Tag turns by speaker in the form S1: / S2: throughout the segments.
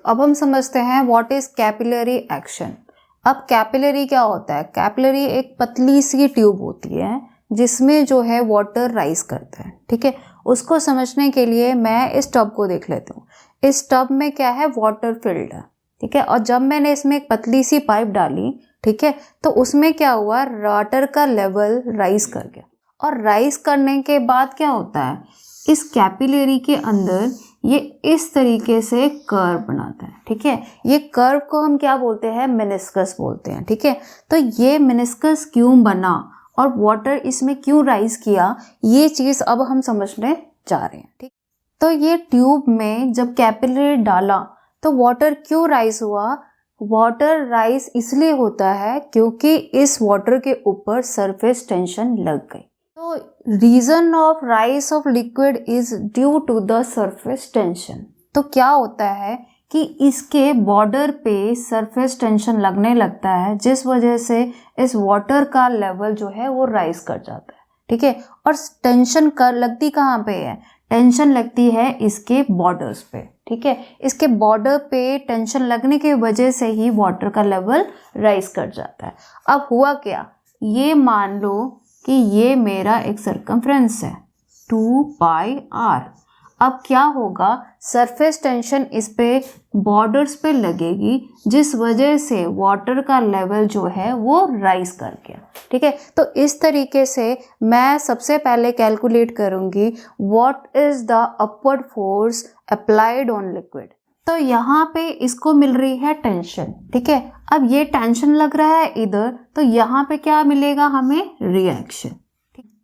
S1: अब हम समझते हैं व्हाट इज कैपिलरी एक्शन। अब कैपिलरी क्या होता है? कैपिलरी एक पतली सी ट्यूब होती है जिसमें जो है वाटर राइज करता है। ठीक है, उसको समझने के लिए मैं इस टब को देख लेती हूँ। इस टब में क्या है? वाटर फिल्ड है। ठीक है, और जब मैंने इसमें एक पतली सी पाइप डाली, ठीक है, तो उसमें क्या हुआ? वाटर का लेवल राइज कर गया। और राइज करने के बाद क्या होता है? इस कैपिलरी के अंदर ये इस तरीके से कर्व बनाता है। ठीक है, ये कर्व को हम क्या बोलते हैं? मेनिस्कस बोलते हैं। ठीक है, तो ये मेनिस्कस क्यों बना और वाटर इसमें क्यों राइज किया, ये चीज़ अब हम समझने जा रहे हैं। ठीक, तो ये ट्यूब में जब कैपिलरी डाला तो वाटर क्यों राइज हुआ? वाटर राइज इसलिए होता है क्योंकि इस वाटर के ऊपर सरफेस टेंशन लग गई। तो reason of rise of liquid is due to the surface tension. तो क्या होता है कि इसके बॉर्डर पे सरफेस टेंशन लगने लगता है, जिस वजह से इस वाटर का लेवल जो है वो राइज कर जाता है। ठीक है, और टेंशन कर लगती कहाँ पे है? टेंशन लगती है इसके बॉर्डर्स पे। ठीक है, इसके बॉर्डर पे टेंशन लगने की वजह से ही वाटर का लेवल राइज कर जाता है। अब हुआ क्या? ये मान लो कि ये मेरा एक सर्कमफ्रेंस है 2 पाई आर। अब क्या होगा? सरफेस टेंशन इस पे बॉर्डर्स पे लगेगी, जिस वजह से वाटर का लेवल जो है वो राइज कर गया। ठीक है, तो इस तरीके से मैं सबसे पहले कैलकुलेट करूंगी what is the upward force applied on liquid. तो यहाँ पे इसको मिल रही है टेंशन। ठीक है, अब ये टेंशन लग रहा है इधर, तो यहाँ पे क्या मिलेगा हमें? रिएक्शन।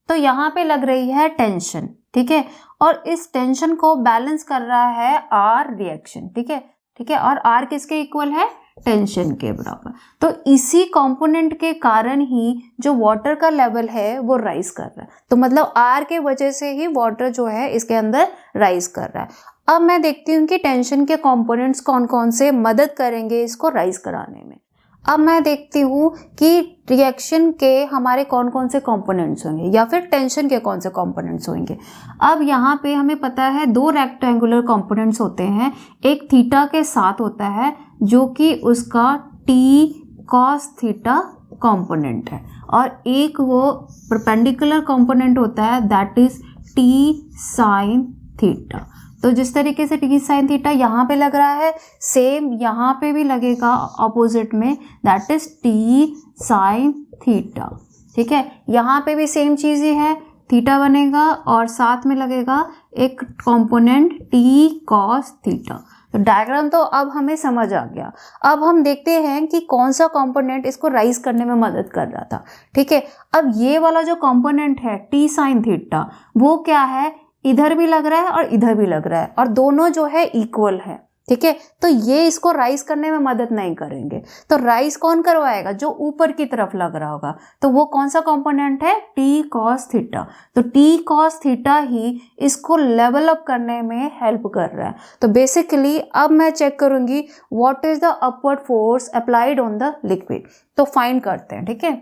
S1: तो यहाँ पे लग रही है टेंशन। ठीक है, और इस टेंशन को बैलेंस कर रहा है आर रिएक्शन। ठीक है, ठीक है, और आर किसके इक्वल है? टेंशन के बराबर। तो इसी कंपोनेंट के कारण ही जो वाटर का लेवल है वो राइज कर रहा है। तो मतलब आर के वजह से ही वाटर जो है इसके अंदर राइज कर रहा है। अब मैं देखती हूँ कि टेंशन के कंपोनेंट्स कौन कौन से मदद करेंगे इसको राइज कराने में। अब मैं देखती हूँ कि रिएक्शन के हमारे कौन कौन से कंपोनेंट्स होंगे या फिर टेंशन के कौन से कंपोनेंट्स होंगे। अब यहाँ पे हमें पता है 2 रेक्टेंगुलर कंपोनेंट्स होते हैं। एक थीटा के साथ होता है जो कि उसका टी कॉस थीटा कंपोनेंट है, और एक वो परपेंडिकुलर कंपोनेंट होता है that is T sine theta. तो जिस तरीके से टी साइन थीटा यहाँ पे लग रहा है, सेम यहाँ पे भी लगेगा ऑपोजिट में, that is T sine theta. ठीक है, यहाँ पे भी सेम चीज़ ही है, थीटा बनेगा और साथ में लगेगा एक कंपोनेंट टी कॉस थीटा। तो डायग्राम तो अब हमें समझ आ गया। अब हम देखते हैं कि कौन सा कंपोनेंट इसको राइज करने में मदद कर रहा था। ठीक है, अब ये वाला जो कंपोनेंट है टी साइन थीटा, वो क्या है? इधर भी लग रहा है और इधर भी लग रहा है, और दोनों जो है इक्वल है। ठीक है, तो ये इसको राइज करने में मदद नहीं करेंगे। तो राइज कौन करवाएगा? जो ऊपर की तरफ लग रहा होगा। तो वो कौन सा कंपोनेंट है? T cos theta. तो टी कॉस थीटा ही इसको लेवल अप करने में हेल्प कर रहा है। तो बेसिकली अब मैं चेक करूंगी what is the upward force applied on the liquid. तो फाइंड करते हैं। ठीक है,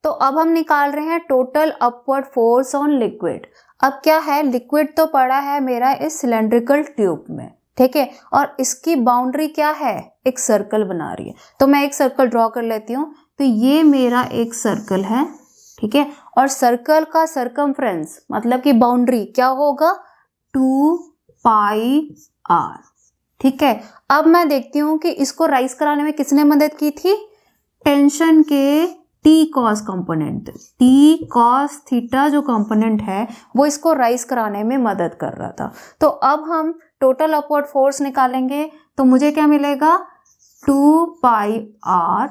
S1: तो अब हम निकाल रहे हैं total upward force on liquid. अब क्या है? लिक्विड तो पड़ा है मेरा इस सिलेंड्रिकल ट्यूब में। ठीक है, और इसकी बाउंड्री क्या है? एक सर्कल बना रही है। तो मैं एक सर्कल ड्रॉ कर लेती हूँ। तो ये मेरा एक सर्कल है। ठीक है, और सर्कल का सरकमफ्रेंस मतलब कि बाउंड्री क्या होगा? 2 पाई आर। ठीक है, अब मैं देखती हूँ कि इसको राइज कराने में किसने मदद की थी? टेंशन के T cos component. T cos theta जो कंपोनेंट है वो इसको राइज कराने में मदद कर रहा था। तो अब हम टोटल अपवर्ड फोर्स निकालेंगे। तो मुझे क्या मिलेगा? 2 pi r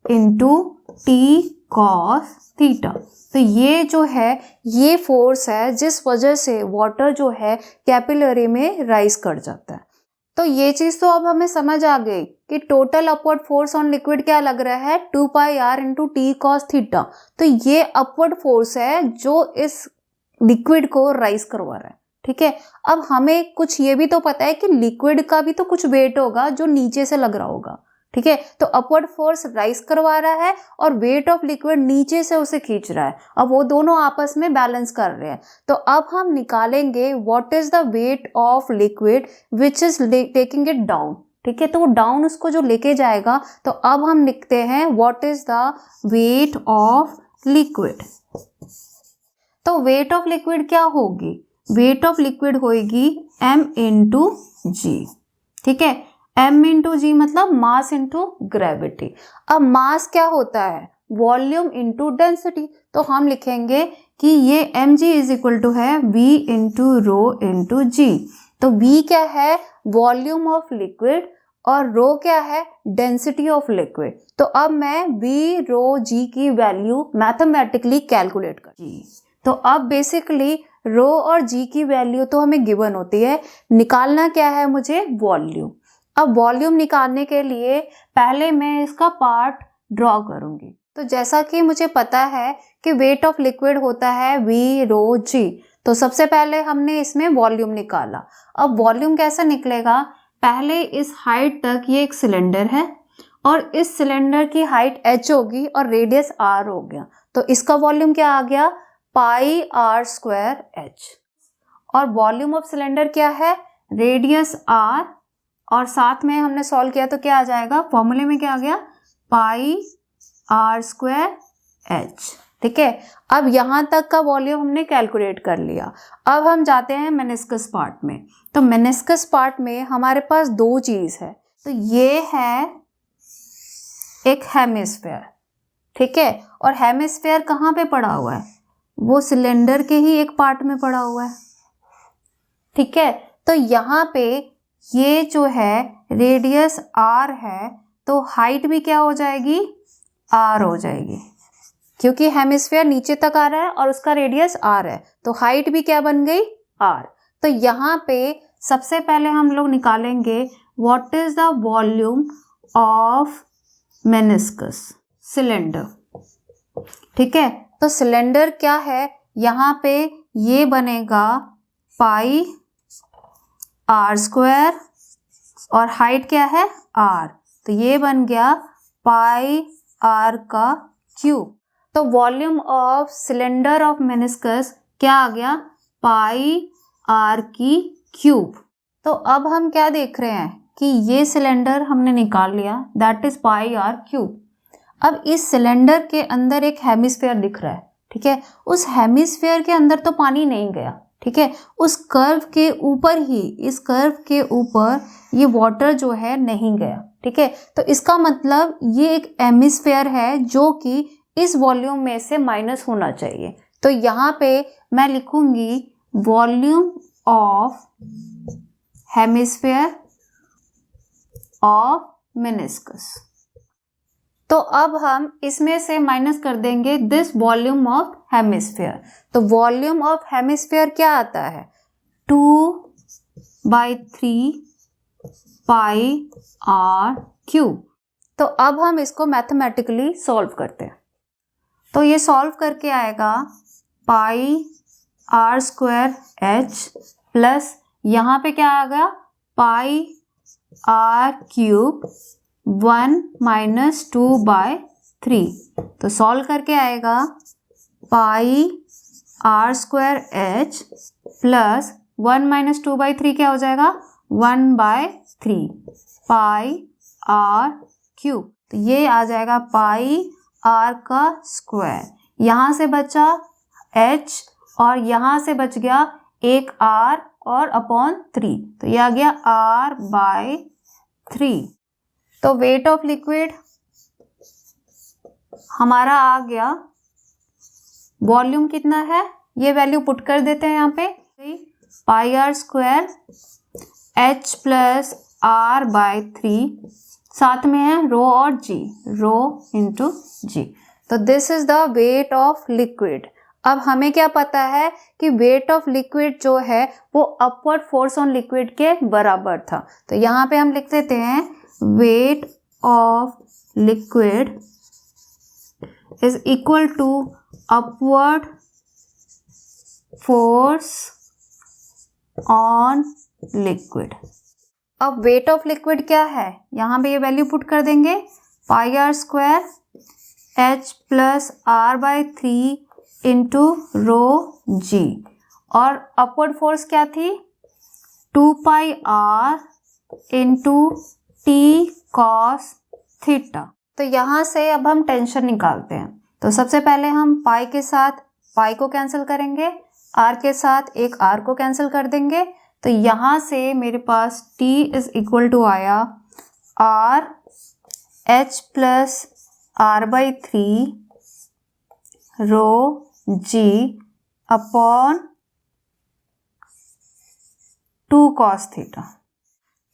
S1: into t cos theta. तो ये जो है ये फोर्स है जिस वजह से वाटर जो है कैपिलरी में राइज कर जाता है। तो ये चीज़ तो अब हमें समझ आ गई कि total upward force on liquid क्या लग रहा है? 2 pi r into t cos theta. तो ये अपवर्ड फोर्स है जो इस लिक्विड को राइज करवा रहा है। ठीक है, अब हमें कुछ ये भी तो पता है कि लिक्विड का भी तो कुछ वेट होगा जो नीचे से लग रहा होगा। ठीक है, तो अपवर्ड फोर्स राइज करवा रहा है और वेट ऑफ लिक्विड नीचे से उसे खींच रहा है। अब वो दोनों आपस में बैलेंस कर रहे हैं। तो अब हम निकालेंगे what is the weight of liquid which is taking it down. ठीक है, तो वो डाउन उसको जो लेके जाएगा, तो अब हम लिखते हैं what is the weight of liquid. तो वेट ऑफ लिक्विड क्या होगी, वेट ऑफ लिक्विड होगी m इंटू जी, ठीक है, m इंटू जी मतलब मास इंटू ग्रेविटी। अब मास क्या होता है, वॉल्यूम इंटू डेंसिटी, तो हम लिखेंगे कि ये mg इज इक्वल टू है v इंटू रो इंटू जी। तो v क्या है, वॉल्यूम ऑफ लिक्विड, और रो क्या है, डेंसिटी ऑफ लिक्विड। तो अब मैं v रो g की वैल्यू मैथमेटिकली कैलकुलेट कर, तो अब बेसिकली रो और जी की वैल्यू तो हमें गिवन होती है, निकालना क्या है मुझे, वॉल्यूम। अब वॉल्यूम निकालने के लिए पहले मैं इसका पार्ट ड्रॉ करूंगी। तो जैसा कि मुझे पता है कि वेट ऑफ लिक्विड होता है वी रो जी, तो सबसे पहले हमने इसमें वॉल्यूम निकाला। अब वॉल्यूम कैसे निकलेगा, पहले इस हाइट तक ये एक सिलेंडर है और इस सिलेंडर की हाइट h होगी और रेडियस r हो गया, तो इसका वॉल्यूम क्या आ गया, पाई आर स्क्वायर h। और वॉल्यूम ऑफ सिलेंडर क्या है, रेडियस r, और साथ में हमने सॉल्व किया तो क्या आ जाएगा, फॉर्मूले में क्या आ गया, पाई आर स्क्वायर h, ठीक है। अब यहाँ तक का वॉल्यूम हमने कैलकुलेट कर लिया। अब हम जाते हैं मेनिस्कस पार्ट में। तो मेनिस्कस पार्ट में हमारे पास दो चीज है, तो ये है एक हेमिस्फेयर, ठीक है, और हेमिस्फेयर कहाँ पे पड़ा हुआ है, वो सिलेंडर के ही एक पार्ट में पड़ा हुआ है, ठीक है। तो यहाँ पे ये जो है रेडियस r है, तो हाइट भी क्या हो जाएगी, r हो जाएगी, क्योंकि हेमिस्फेयर नीचे तक आ रहा है और उसका रेडियस r है, तो हाइट भी क्या बन गई, r। तो यहाँ पे सबसे पहले हम लोग निकालेंगे what is the volume of meniscus cylinder, ठीक है। तो सिलेंडर क्या है, यहाँ पे ये बनेगा पाई आर स्क्वायर और हाइट क्या है r, तो ये बन गया पाई r का क्यूब। तो volume of cylinder of meniscus क्या आ गया, पाई r की क्यूब। तो अब हम क्या देख रहे हैं कि ये सिलेंडर हमने निकाल लिया, that is pi r cube. अब इस सिलेंडर के अंदर एक हेमिस्फेयर दिख रहा है, ठीक है, उस हेमिस्फेयर के अंदर तो पानी नहीं गया, ठीक है, उस कर्व के ऊपर ही, इस कर्व के ऊपर ये वाटर जो है नहीं गया, ठीक है। तो इसका मतलब ये एक हेमिस्फेयर है जो कि इस वॉल्यूम में से माइनस होना चाहिए। तो यहाँ पे मैं लिखूंगी volume of hemisphere of meniscus. तो अब हम इसमें से माइनस कर देंगे दिस वॉल्यूम ऑफ हेमिस्फेयर। तो वॉल्यूम ऑफ हेमिस्फेयर क्या आता है, 2/3 पाई r क्यूब। तो अब हम इसको मैथमेटिकली सॉल्व करते हैं। तो ये सॉल्व करके आएगा pi r square h plus यहाँ पे क्या आ गया, पाई r क्यूब 1 माइनस 2/3। तो सॉल्व करके आएगा pi r square h plus 1 minus 2/3 क्या हो जाएगा, 1/3 पाई r क्यूब। तो ये आ जाएगा पाई r का स्क्वायर, यहाँ से बचा h और यहाँ से बच गया एक r और अपॉन 3, तो ये आ गया r/3। तो वेट ऑफ लिक्विड हमारा आ गया, वॉल्यूम कितना है ये वैल्यू पुट कर देते हैं यहाँ पे, pi r square h plus r/3, साथ में है रो और g, रो इंटू g। तो this is the weight of liquid. अब हमें क्या पता है कि वेट ऑफ लिक्विड जो है वो अपवर्ड फोर्स ऑन लिक्विड के बराबर था। तो यहाँ पे हम लिख देते हैं weight of liquid is equal to upward force on liquid. अब वेट ऑफ लिक्विड क्या है, यहाँ पे ये वैल्यू पुट कर देंगे, pi r square h plus r/3 into rho g, और अपवर्ड फोर्स क्या थी, 2 pi r into t cos theta. तो यहाँ से अब हम टेंशन निकालते हैं। तो सबसे पहले हम पाई के साथ पाई को कैंसिल करेंगे, आर के साथ एक आर को कैंसिल कर देंगे। तो यहाँ से मेरे पास t इज इक्वल टू आया r h plus r by 3 rho g upon 2 cos theta.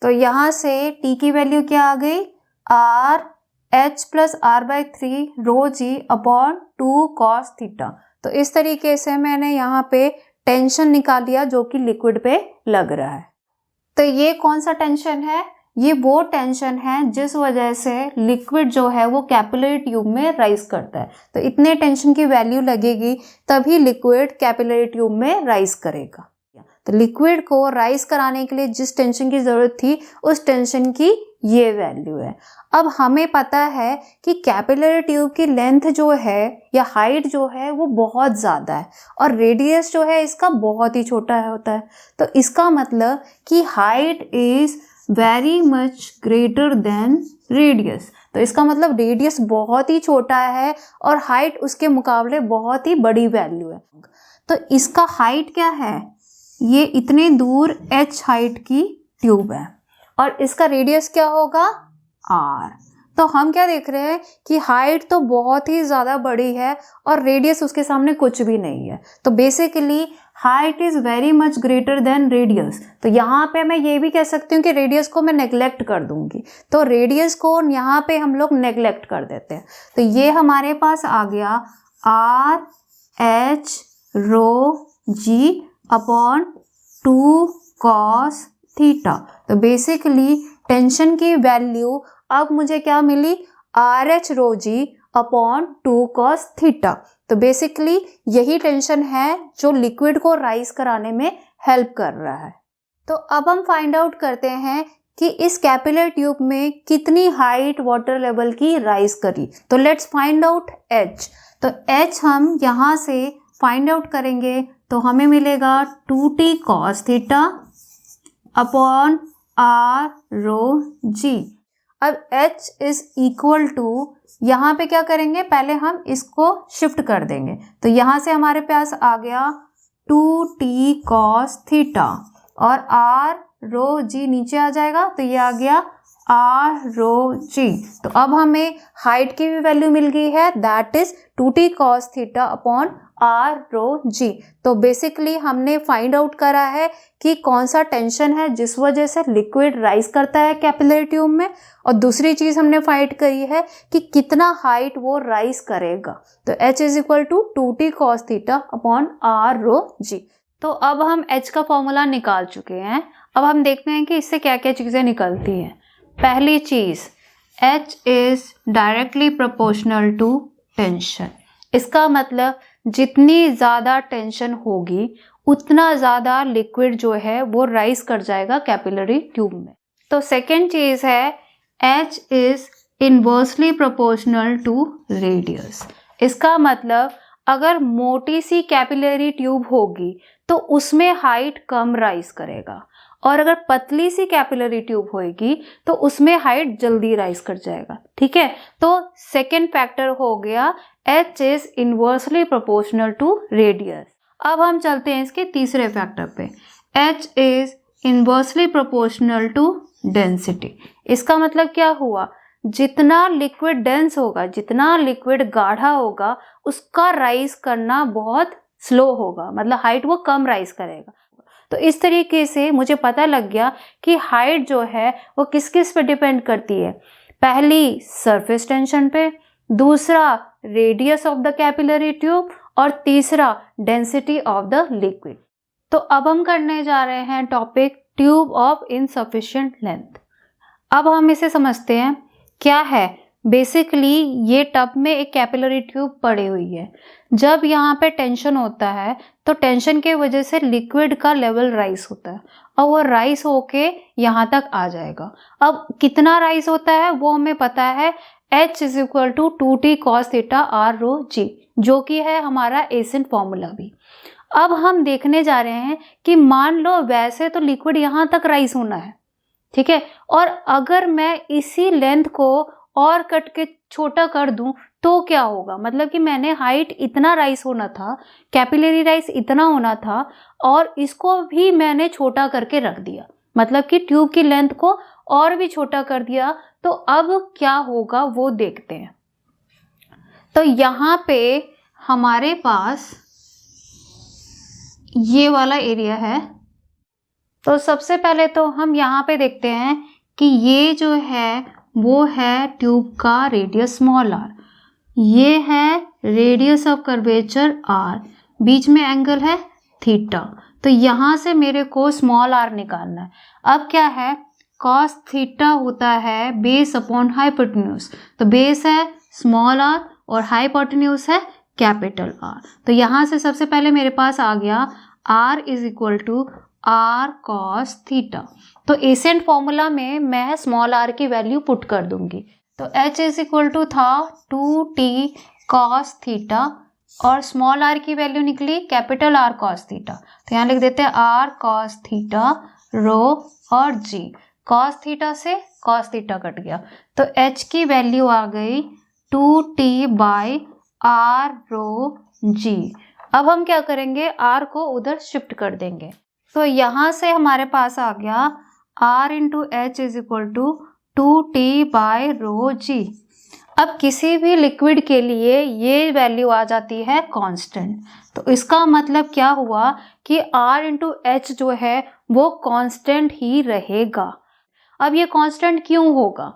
S1: तो यहाँ से t की वैल्यू क्या आ गई, r h plus r by 3 rho g upon 2 cos theta. तो इस तरीके से मैंने यहाँ पे टेंशन निकाल लिया जो कि लिक्विड पे लग रहा है। तो ये कौन सा टेंशन है, ये वो टेंशन है जिस वजह से लिक्विड जो है वो कैपिलरी ट्यूब में राइज करता है। तो इतने टेंशन की वैल्यू लगेगी तभी लिक्विड कैपिलरी ट्यूब में राइज करेगा। तो लिक्विड को राइज कराने के लिए जिस टेंशन की जरूरत थी उस टेंशन की ये वैल्यू है। अब हमें पता है कि कैपिलरी ट्यूब की लेंथ जो है या हाइट जो है वो बहुत ज़्यादा है और रेडियस जो है इसका बहुत ही छोटा होता है। तो इसका मतलब कि height is very much greater than radius. तो इसका मतलब रेडियस बहुत ही छोटा है और हाइट उसके मुकाबले बहुत ही बड़ी वैल्यू है। तो इसका हाइट क्या है, ये इतने दूर h हाइट की ट्यूब है और इसका रेडियस क्या होगा r। तो हम क्या देख रहे हैं कि हाइट तो बहुत ही ज़्यादा बड़ी है और रेडियस उसके सामने कुछ भी नहीं है। तो basically height is very much greater than radius. तो यहाँ पे मैं ये भी कह सकती हूँ कि रेडियस को मैं नेग्लेक्ट कर दूंगी। तो रेडियस को यहाँ पे हम लोग नेग्लेक्ट कर देते हैं। तो ये हमारे पास आ गया आर एच रो जी अपॉन 2 कॉस थीटा। तो बेसिकली टेंशन की वैल्यू अब मुझे क्या मिली, आर एच रो जी अपॉन 2 कॉस थीटा। तो बेसिकली यही टेंशन है जो लिक्विड को राइज कराने में हेल्प कर रहा है। तो अब हम फाइंड आउट करते हैं कि इस कैपिलरी ट्यूब में कितनी हाइट वाटर लेवल की राइज करी। तो लेट्स फाइंड आउट एच। तो एच हम यहाँ से फाइंड आउट करेंगे तो हमें मिलेगा 2t cos theta upon r rho g. अब h इज इक्वल टू, यहाँ पे क्या करेंगे, पहले हम इसको शिफ्ट कर देंगे। तो यहाँ से हमारे पास आ गया 2t cos थीटा और r रो जी नीचे आ जाएगा तो ये आ गया r रो जी। तो अब हमें हाइट की भी वैल्यू मिल गई है, that is 2t cos theta upon r rho g. तो बेसिकली हमने फाइंड आउट करा है कि कौन सा टेंशन है जिस वजह से लिक्विड राइज करता है कैपिलरी ट्यूब में, और दूसरी चीज हमने फाइंड करी है कि कितना हाइट वो राइज करेगा। तो h is equal to 2t cos theta upon r rho g. तो अब हम h का फॉर्मूला निकाल चुके हैं। अब हम देखते हैं कि इससे क्या क्या चीजें निकलती हैं। पहली चीज, h is directly proportional to tension. इसका मतलब जितनी ज़्यादा टेंशन होगी उतना ज़्यादा लिक्विड जो है वो राइज कर जाएगा कैपिलरी ट्यूब में। तो सेकेंड चीज़ है h is inversely proportional to radius. इसका मतलब अगर मोटी सी कैपिलरी ट्यूब होगी तो उसमें हाइट कम राइज करेगा और अगर पतली सी कैपिलरी ट्यूब होगी तो उसमें हाइट जल्दी राइज कर जाएगा। ठीक है, तो सेकेंड फैक्टर हो गया h is inversely proportional to radius. अब हम चलते हैं इसके तीसरे फैक्टर पे, h is inversely proportional to density. इसका मतलब क्या हुआ, जितना लिक्विड डेंस होगा, जितना लिक्विड गाढ़ा होगा, उसका राइज करना बहुत स्लो होगा, मतलब हाइट वो कम राइज करेगा। तो इस तरीके से मुझे पता लग गया कि हाइट जो है वो किस किस पे डिपेंड करती है। पहली सरफेस टेंशन पे, दूसरा radius of the capillary tube और तीसरा डेंसिटी ऑफ द लिक्विड। तो अब हम करने जा रहे हैं topic tube of insufficient length. अब हम इसे समझते हैं क्या है। बेसिकली ये टब में एक कैपिलरी ट्यूब पड़ी हुई है। जब यहाँ पे टेंशन होता है तो टेंशन के वजह से लिक्विड का लेवल राइज होता है और वो राइज होके यहाँ तक आ जाएगा। अब कितना राइज होता है वो हमें पता है, h is equal to 2t cos theta r rho g, जो कि है हमारा एसिड फॉर्मूला भी। अब हम देखने जा रहे हैं कि मान लो वैसे तो लिक्विड यहाँ तक राइज होना है, ठीक है। और अगर मैं इसी लेंथ को और कट के छोटा कर दूं तो क्या होगा, मतलब कि मैंने हाइट इतना राइज होना था, कैपिलरी राइज इतना होना था, और इसको भी मैंने छोटा करके रख दिया, मतलब कि ट्यूब की लेंथ को और भी छोटा कर दिया, तो अब क्या होगा वो देखते हैं। तो यहाँ पे हमारे पास ये वाला एरिया है। तो सबसे पहले तो हम यहाँ पे देखते हैं कि ये जो है वो है ट्यूब का रेडियस स्मॉल आर, ये है रेडियस ऑफ कर्वेचर आर, बीच में एंगल है थीटा। तो यहाँ से मेरे को स्मॉल आर निकालना है। अब क्या है, कॉस थीटा होता है बेस अपॉन हाइपोटेन्यूज, तो बेस है स्मॉल आर और हाइपोटेन्यूज है कैपिटल आर। तो यहाँ से सबसे पहले मेरे पास आ गया R is equal to R cos theta. तो एसेंट फॉर्मूला में मैं स्मॉल आर की वैल्यू पुट कर दूंगी। तो एच इज इक्वल टू था 2t कॉस थीटा और स्मॉल आर की वैल्यू निकली कैपिटल आर कॉस थीटा। तो यहाँ लिख देते हैं आर कॉस थीटा रो और जी। कॉस थीटा से कॉस थीटा कट गया, तो एच की वैल्यू आ गई 2t by are rho g. अब हम क्या करेंगे, आर को उधर शिफ्ट कर देंगे। तो यहाँ से हमारे पास आ गया r into H is equal to 2t by rho g. अब किसी भी लिक्विड के लिए ये वैल्यू आ जाती है कांस्टेंट, तो इसका मतलब क्या हुआ कि r इंटू एच जो है वो कांस्टेंट ही रहेगा। अब ये कांस्टेंट क्यों होगा,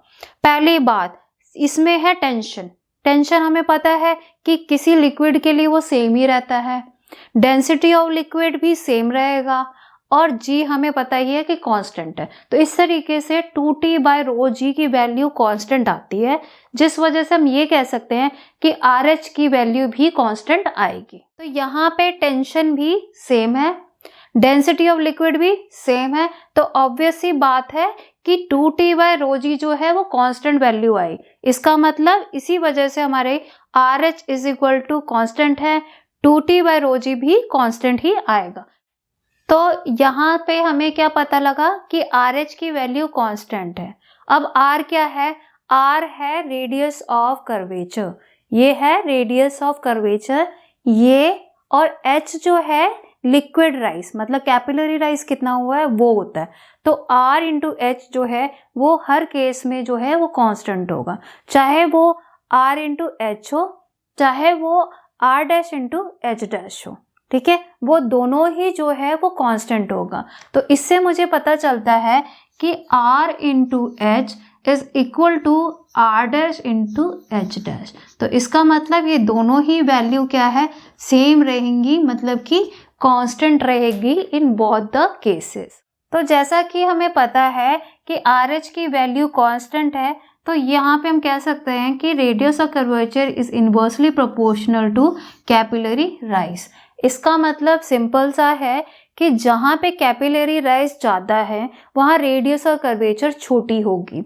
S1: पहली बात इसमें है टेंशन। टेंशन हमें पता है कि किसी लिक्विड के लिए वो सेम ही रहता है, डेंसिटी ऑफ लिक्विड भी सेम रहेगा, और g हमें पता ही है कि कांस्टेंट है। तो इस तरीके से 2t बाई रो जी की वैल्यू कांस्टेंट आती है, जिस वजह से हम ये कह सकते हैं कि RH की वैल्यू भी कांस्टेंट आएगी। तो यहाँ पे टेंशन भी सेम है, डेंसिटी ऑफ लिक्विड भी सेम है, तो ऑब्वियस सी बात है कि 2t बाई रो जी जो है वो कांस्टेंट वैल्यू आई। इसका मतलब इसी वजह से हमारे RH is equal to constant है, 2t बाई रो जी भी कांस्टेंट ही आएगा। तो यहाँ पे हमें क्या पता लगा कि RH की वैल्यू कांस्टेंट है। अब R क्या है, R है रेडियस ऑफ कर्वेचर, ये है रेडियस ऑफ कर्वेचर ये, और H जो है लिक्विड राइज, मतलब कैपिलरी राइज कितना हुआ है वो होता है। तो R इंटू एच जो है वो हर केस में जो है वो कांस्टेंट होगा, चाहे वो R इंटू एच हो, चाहे वो R dash into H dash हो, ठीक है, वो दोनों ही जो है वो कांस्टेंट होगा। तो इससे मुझे पता चलता है कि R into H is equal to R dash into H dash. तो इसका मतलब ये दोनों ही वैल्यू क्या है, सेम रहेंगी, मतलब कि कांस्टेंट रहेगी इन बोथ द केसेस। तो जैसा कि हमें पता है कि RH की वैल्यू कांस्टेंट है, तो यहाँ पे हम कह सकते हैं कि radius of curvature is inversely proportional to capillary rise. इसका मतलब सिंपल सा है कि जहाँ पे कैपिलरी राइज ज़्यादा है वहाँ रेडियस और कर्वेचर छोटी होगी,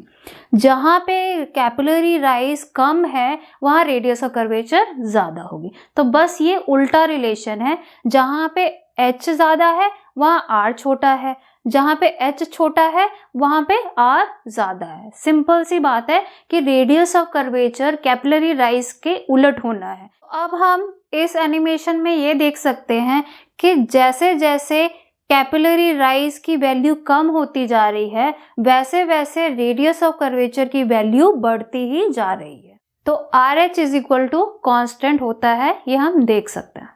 S1: जहाँ पे कैपिलरी राइज कम है वहाँ रेडियस और कर्वेचर ज़्यादा होगी। तो बस ये उल्टा रिलेशन है, जहाँ पे H ज़्यादा है वहाँ R छोटा है, जहाँ पे H छोटा है वहाँ पे R ज़्यादा है। सिंपल सी बात है कि radius of curvature capillary rise के उलट होना है। अब हम इस एनिमेशन में ये देख सकते हैं कि जैसे जैसे कैपिलरी राइज की वैल्यू कम होती जा रही है वैसे वैसे रेडियस ऑफ कर्वेचर की वैल्यू बढ़ती ही जा रही है। तो RH is equal to constant होता है, ये हम देख सकते हैं।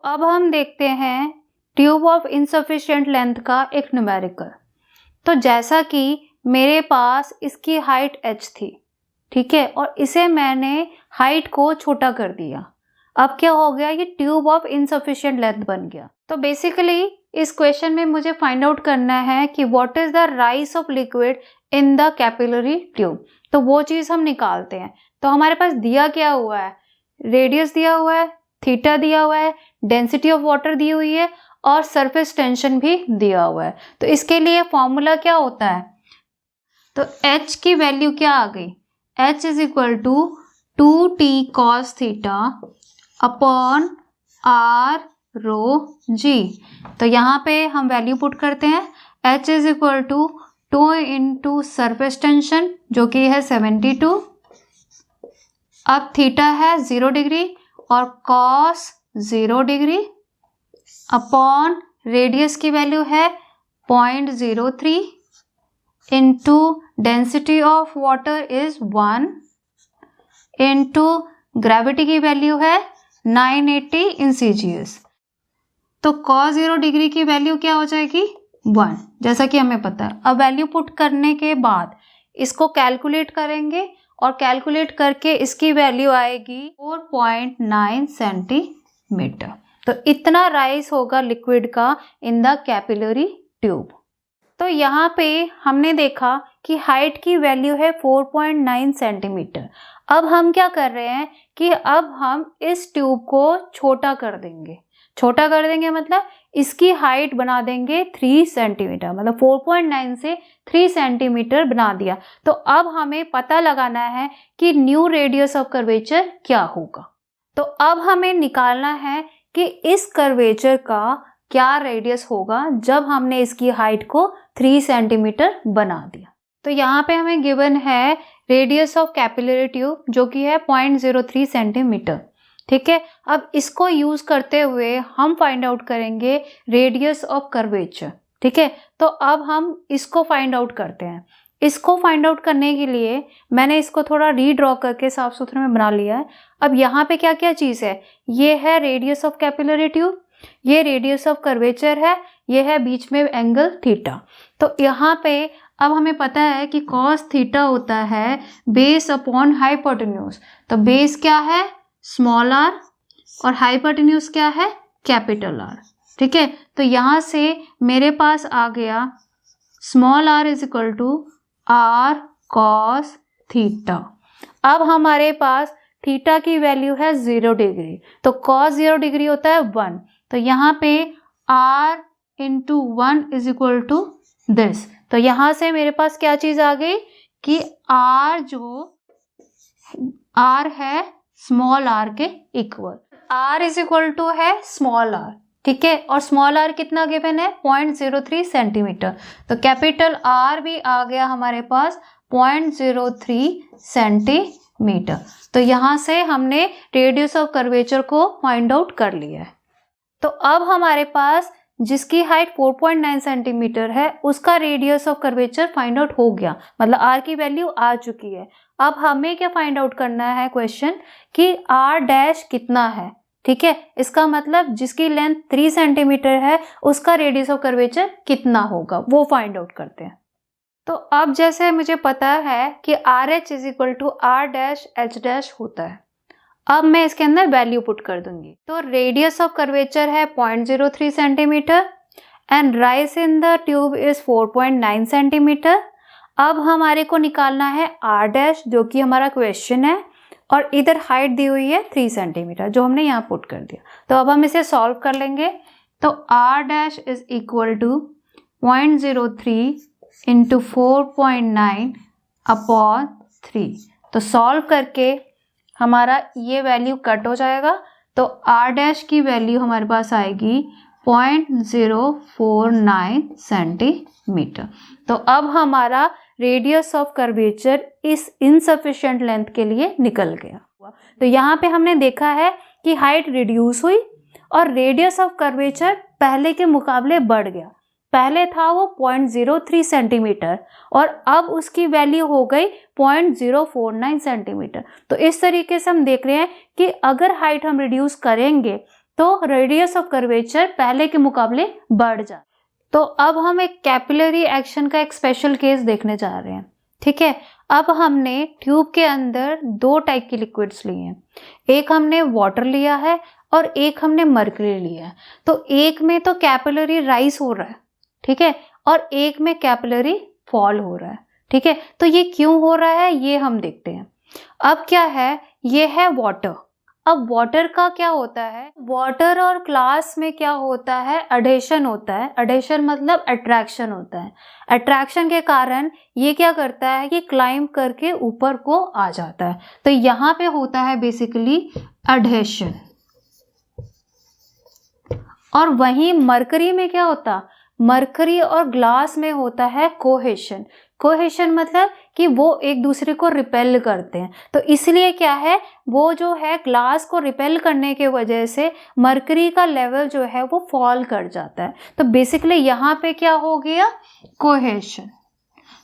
S1: अब हम देखते हैं ट्यूब ऑफ इनसफिशिएंट लेंथ का एक न्यूमेरिकल। तो जैसा कि मेरे पास इसकी हाइट h थी, ठीक है, और इसे मैंने हाइट को छोटा कर दिया। अब क्या हो गया, ये ट्यूब ऑफ इनसफिशिएंट लेंथ बन गया। तो बेसिकली इस क्वेश्चन में मुझे फाइंड आउट करना है कि what is the rise of liquid in the capillary tube. तो वो चीज़ हम निकालते हैं। तो हमारे पास दिया क्या हुआ है, रेडियस दिया हुआ है, थीटा दिया हुआ है, डेंसिटी ऑफ वाटर दी हुई है और सरफेस टेंशन भी दिया हुआ है। तो इसके लिए फॉर्मूला क्या होता है, तो H की वैल्यू क्या आ गई, H is equal to 2t cos theta upon R rho g. तो यहाँ पे हम वैल्यू पुट करते हैं, H is equal to 2 into surface tension जो कि है 72, अब थीटा है 0 डिग्री और कॉस 0 डिग्री अपॉन रेडियस की वैल्यू है 0.03 into density of water is 1 into gravity की वैल्यू है 980 इन CGS। तो cos 0 डिग्री की वैल्यू क्या हो जाएगी 1, जैसा कि हमें पता है। अब वैल्यू पुट करने के बाद इसको कैलकुलेट करेंगे और कैलकुलेट करके इसकी वैल्यू आएगी 4.9 सेंटीमीटर। तो इतना राइज होगा लिक्विड का इन द कैपिलरी ट्यूब। तो यहाँ पे हमने देखा कि हाइट की वैल्यू है 4.9 सेंटीमीटर। अब हम क्या कर रहे हैं कि अब हम इस ट्यूब को छोटा कर देंगे। छोटा कर देंगे मतलब इसकी हाइट बना देंगे 3 सेंटीमीटर, मतलब 4.9 से 3 सेंटीमीटर बना दिया। तो अब हमें पता लगाना है कि न्यू रेडियस ऑफ कर्वेचर क्या होगा। तो अब हमें निकालना है कि इस कर्वेचर का क्या रेडियस होगा जब हमने इसकी हाइट को 3 सेंटीमीटर बना दिया। तो यहाँ पे हमें गिवन है रेडियस ऑफ कैपिलरी ट्यूब जो कि है 0.03 सेंटीमीटर। ठीक है, अब इसको यूज करते हुए हम फाइंड आउट करेंगे रेडियस ऑफ कर्वेचर। ठीक है, तो अब हम इसको फाइंड आउट करते हैं। इसको फाइंड आउट करने के लिए मैंने इसको थोड़ा रीड्रॉ करके साफ सुथरे में बना लिया है। अब यहाँ पे क्या क्या चीज़ है, ये है रेडियस ऑफ कैपिलरी ट्यूब, ये रेडियस ऑफ कर्वेचर है, ये है बीच में एंगल थीटा। तो यहाँ पे अब हमें पता है कि कॉस थीटा होता है बेस अपॉन हाइपोटेन्यूज। तो बेस क्या है स्मॉल आर और हाइपोटेन्यूज क्या है कैपिटल आर। ठीक है, तो यहाँ से मेरे पास आ गया small r is equal to R cos theta. अब हमारे पास थीटा की वैल्यू है 0 डिग्री, तो कॉस 0 डिग्री होता है 1। तो यहाँ पे r into 1 is equal to this. तो यहाँ से मेरे पास क्या चीज़ आ गई कि r जो r है स्मॉल r के equal, r is equal to है स्मॉल r। ठीक है, और स्मॉल r कितना गिवन है 0.03 सेंटीमीटर। तो कैपिटल R भी आ गया हमारे पास 0.03 सेंटीमीटर। तो यहाँ से हमने रेडियस ऑफ कर्वेचर को फाइंड आउट कर लिया है। तो अब हमारे पास जिसकी हाइट 4.9 सेंटीमीटर है उसका radius of curvature find out हो गया, मतलब R की वैल्यू आ चुकी है। अब हमें क्या फाइंड आउट करना है क्वेश्चन कि R डैश कितना है। ठीक है, इसका मतलब जिसकी लेंथ 3 सेंटीमीटर है उसका रेडियस ऑफ कर्वेचर कितना होगा वो फाइंड आउट करते हैं। तो अब जैसे मुझे पता है कि RH is equal to R dash H dash होता है, अब मैं इसके अंदर वैल्यू पुट कर दूंगी। तो रेडियस ऑफ कर्वेचर है 0.03 centimetre and rise in the tube is 4.9 centimetre. अब हमारे को निकालना है R डैश जो कि हमारा क्वेश्चन है, और इधर हाइट दी हुई है 3 सेंटीमीटर जो हमने यहाँ पुट कर दिया। तो अब हम इसे सॉल्व कर लेंगे। तो R dash is equal to 0.03 into 4.9 upon 3। तो सॉल्व करके हमारा ये वैल्यू कट हो जाएगा। तो R डैश की वैल्यू हमारे पास आएगी 0.049 सेंटीमीटर। तो अब हमारा रेडियस ऑफ कर्वेचर इस इनसफिशिएंट लेंथ के लिए निकल गया। तो यहाँ पे हमने देखा है कि हाइट रिड्यूस हुई और रेडियस ऑफ कर्वेचर पहले के मुकाबले बढ़ गया। पहले था वो 0.03 सेंटीमीटर और अब उसकी वैल्यू हो गई 0.049 सेंटीमीटर। तो इस तरीके से हम देख रहे हैं कि अगर हाइट हम रिड्यूस करेंगे तो रेडियस ऑफ कर्वेचर पहले के मुकाबले बढ़ जाए। तो अब हम एक कैपिलरी एक्शन का एक स्पेशल केस देखने जा रहे हैं। ठीक है, अब हमने ट्यूब के अंदर 2 टाइप की लिक्विड्स लिए हैं। एक हमने वाटर लिया है और एक हमने मर्करी लिया है। तो एक में तो कैपिलरी राइज हो रहा है, ठीक है, और एक में कैपिलरी फॉल हो रहा है। ठीक है, तो ये क्यों हो रहा है ये हम देखते हैं। अब क्या है, ये है वाटर। अब वाटर का क्या होता है, वाटर और ग्लास में क्या होता है, अडेशन होता है। अडेशन मतलब अट्रैक्शन होता है। अट्रैक्शन के कारण ये क्या करता है कि क्लाइंब करके ऊपर को आ जाता है। तो यहाँ पे होता है बेसिकली अडहेशन। और वहीं मरकरी में क्या होता, मरकरी और ग्लास में होता है कोहेशन। कोहेशन मतलब कि वो एक दूसरे को रिपेल करते हैं, तो इसलिए क्या है, वो जो है ग्लास को रिपेल करने के वजह से मरकरी का लेवल जो है वो फॉल कर जाता है। तो बेसिकली यहाँ पे क्या हो गया, कोहेशन।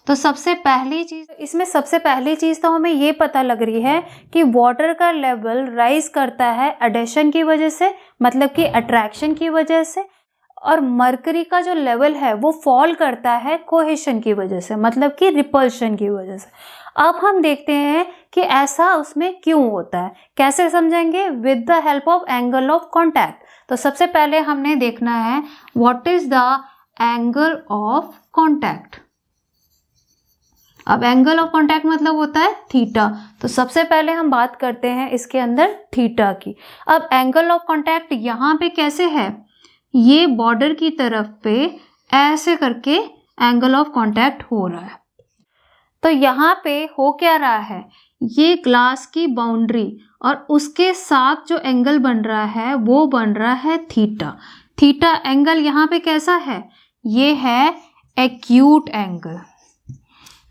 S1: तो सबसे पहली चीज़ तो हमें ये पता लग रही है कि वाटर का लेवल राइज करता है एडेशन की वजह से, मतलब कि अट्रैक्शन की वजह से, और मरकरी का जो लेवल है वो फॉल करता है कोहेशन की वजह से, मतलब कि रिपल्शन की वजह से। अब हम देखते हैं कि ऐसा उसमें क्यों होता है, कैसे समझेंगे, with the help of angle of contact. तो सबसे पहले हमने देखना है what is the angle of contact. अब एंगल ऑफ कॉन्टैक्ट मतलब होता है थीटा, तो सबसे पहले हम बात करते हैं इसके अंदर थीटा की। अब एंगल ऑफ कॉन्टैक्ट यहाँ पे कैसे है, ये बॉर्डर की तरफ पे ऐसे करके एंगल ऑफ कॉन्टैक्ट हो रहा है। तो यहाँ पे हो क्या रहा है, ये ग्लास की बाउंड्री और उसके साथ जो एंगल बन रहा है वो बन रहा है थीटा। थीटा एंगल यहाँ पे कैसा है, ये है एक्यूट एंगल,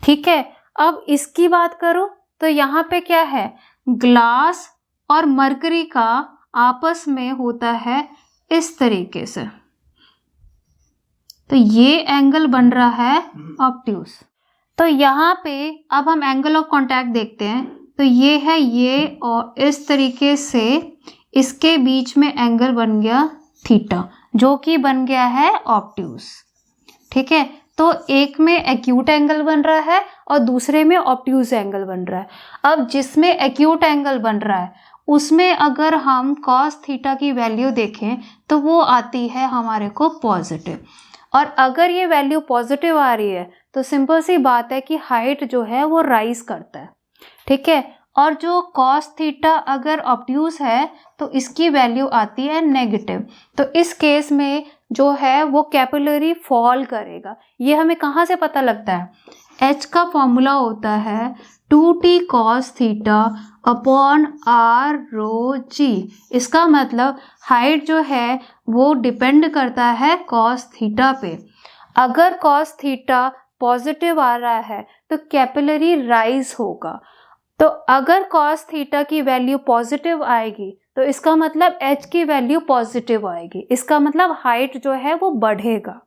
S1: ठीक है। अब इसकी बात करो तो यहाँ पे क्या है, ग्लास और मरकरी का आपस में होता है इस तरीके से, तो ये एंगल बन रहा है ऑब्ट्यूस। तो यहाँ पे अब हम एंगल ऑफ कॉन्टैक्ट देखते हैं, तो ये है ये, और इस तरीके से इसके बीच में एंगल बन गया थीटा, जो कि बन गया है ऑब्ट्यूस, ठीक है। तो एक में एक्यूट एंगल बन रहा है और दूसरे में ऑब्ट्यूस एंगल बन रहा है। अब जिसमें एक्यूट एंगल बन रहा है उसमें अगर हम कॉस थीटा की वैल्यू देखें तो वो आती है हमारे को पॉजिटिव, और अगर ये वैल्यू पॉजिटिव आ रही है तो सिंपल सी बात है कि हाइट जो है वो राइज करता है, ठीक है। और जो कॉस थीटा अगर ऑब्ट्यूस है तो इसकी वैल्यू आती है नेगेटिव, तो इस केस में जो है वो कैपिलरी फॉल करेगा। ये हमें कहाँ से पता लगता है, H का फॉर्मूला होता है 2t cos theta upon r rho g। इसका मतलब हाइट जो है वो डिपेंड करता है cos थीटा पे। अगर cos थीटा पॉजिटिव आ रहा है तो कैपिलरी राइज होगा, तो अगर cos थीटा की वैल्यू पॉजिटिव आएगी तो इसका मतलब H की वैल्यू पॉजिटिव आएगी, इसका मतलब हाइट जो है वो बढ़ेगा।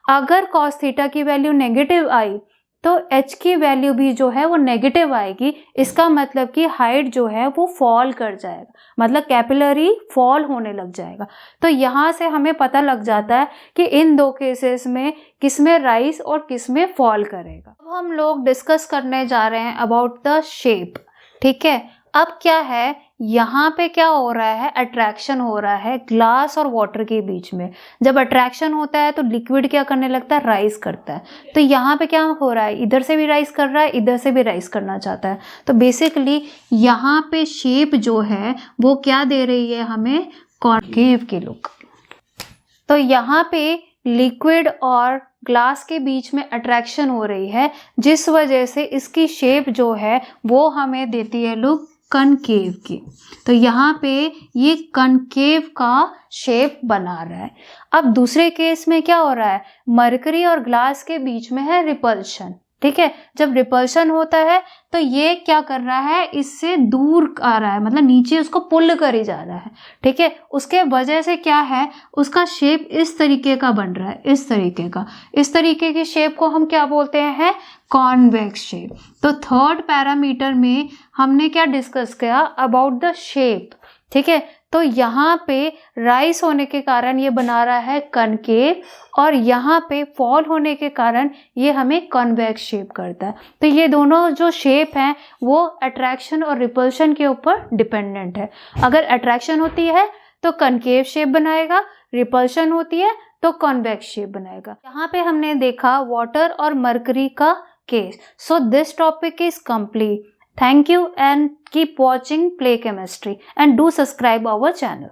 S1: अगर cos थीटा की वैल्यू नेगेटिव आई तो H की वैल्यू भी जो है वो नेगेटिव आएगी, इसका मतलब कि हाइट जो है वो फॉल कर जाएगा, मतलब कैपिलरी फॉल होने लग जाएगा। तो यहाँ से हमें पता लग जाता है कि इन दो केसेस में किस में राइज और किस में फॉल करेगा। अब हम लोग डिस्कस करने जा रहे हैं अबाउट द शेप, ठीक है। अब क्या है, यहाँ पे क्या हो रहा है, अट्रैक्शन हो रहा है ग्लास और वाटर के बीच में। जब अट्रैक्शन होता है तो लिक्विड क्या करने लगता है, राइज करता है। तो यहाँ पे क्या हो रहा है, इधर से भी राइज कर रहा है, इधर से भी राइज करना चाहता है। तो बेसिकली यहाँ पे शेप जो है वो क्या दे रही है हमें, कॉन्केव की लुक। तो यहाँ पे लिक्विड और ग्लास के बीच में अट्रैक्शन हो रही है, जिस वजह से इसकी शेप जो है वो हमें देती है लुक कनकेव की। तो यहाँ पे ये कनकेव का शेप बना रहा है। अब दूसरे केस में क्या हो रहा है, मरकरी और ग्लास के बीच में है रिपल्शन, ठीक है। जब रिपल्शन होता है तो ये क्या कर रहा है, इससे दूर आ रहा है, मतलब नीचे उसको पुल करी जा रहा है, ठीक है। उसके वजह से क्या है, उसका शेप इस तरीके का बन रहा है, इस तरीके का। इस तरीके की शेप को हम क्या बोलते हैं, कॉन्वेक्स शेप। तो थर्ड पैरामीटर में हमने क्या डिस्कस किया, अबाउट द शेप, ठीक है। तो यहाँ पे राइज होने के कारण ये बना रहा है कनकेव, और यहाँ पे फॉल होने के कारण ये हमें कॉन्वेक्स शेप करता है। तो ये दोनों जो शेप हैं वो अट्रैक्शन और रिपल्शन के ऊपर डिपेंडेंट है। अगर अट्रैक्शन होती है तो कनकेव शेप बनाएगा, रिपल्शन होती है तो कॉन्वेक्स शेप बनाएगा। यहाँ पे हमने देखा वाटर और मरकरी का case. So this topic is complete. Thank you and keep watching Play Chemistry and do subscribe our channel.